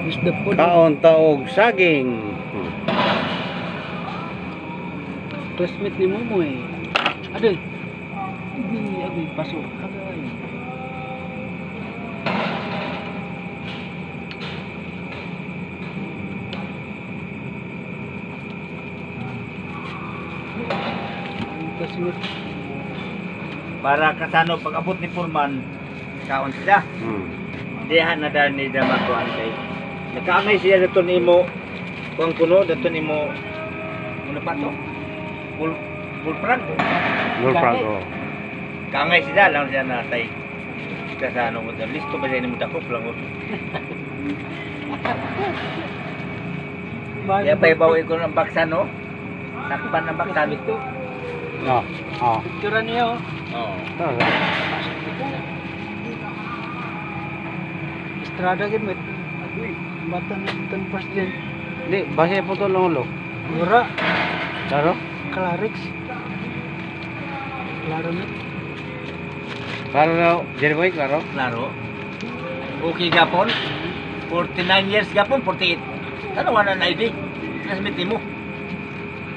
Isda po. Kaon taog saging. Classmate ni Momoy. Aday. Agay, pasok. Agay. Classmate. Para kasano pag abot ni Purman, kaon sila. Dihan na dahil ni Daman ko kay. Nakaangay siya dito nimo kuang kuno dito nimo ano pa to? Bullfrog. Bullfrog. Oh. Kaangay siya lang siya natay. Kasano mo dito? Listo ba siya ni mo dakop lang ko. Kaya pa ibawi ko ng baksan no? Takpan ng baksan ito. Ah. Ah. Picture niya oh. Oo. Estrada gid met. Agoy, bata na tan first gen. Di, base po to long ulo. Mura, Klaro? Clarix. Klaro met. Klaro na, Jerry Boy, klaro? Klaro. Okay gapon. 49 years gapon, 48. Ano wala na ID? Classmate nimo.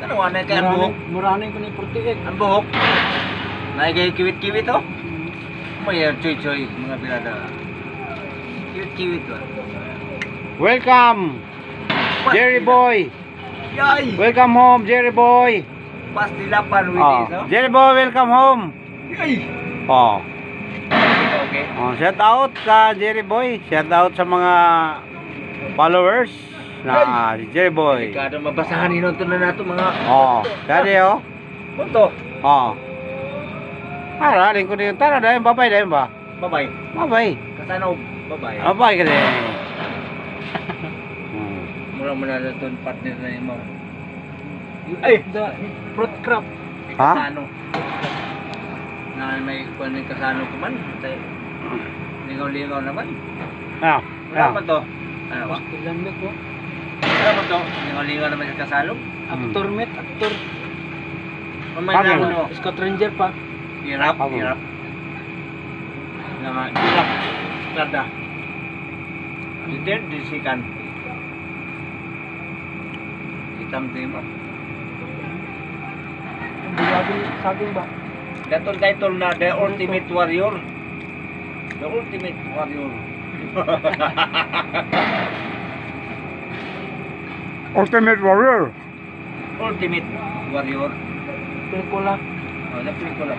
Ano wala kay ang buhok? Murani ko ni 48. Ang buhok. Naigay kiwit-kiwit oh. May choy-choy mga birada. Kiwit-kiwit oh. Welcome, Jerry Boy. Yay! Welcome home, Jerry Boy. Pastilapan with Oh, this, no? Jerry Boy, welcome home. Yay! Oh. Okay. Oh, shout out ka Jerry Boy. Shout out sa mga followers na si Jerry Boy. Kada mabasahan hinunto na nato mga Oh, kaya oh. punto. Oh. Ara, rin ko din. Tara dahil babay dahil ba? Babay. Babay. Kasano babay. Babay ka din. Mura na doon partner na yung mga. Ay, the fruit crop. Ha? Kasano. Na may kuwan ng kasano ko man. Lingaw-lingaw naman. Ah, Wala pa to. Ano ba? Ilan ko? Wala pa to. Lingaw-lingaw naman sa kasalo. Actor met, actor. Mamay Pagin. na ano. Scott Ranger pa. Hirap. Pagin. Hirap. Hirap. Strada. Dito, disikan. Itam din mo. Hindi saging ba? Datong title na The Ultimate Warrior. The Ultimate Warrior. Ultimate Warrior. Ultimate Warrior. Pelikula. Oh, na pelikula.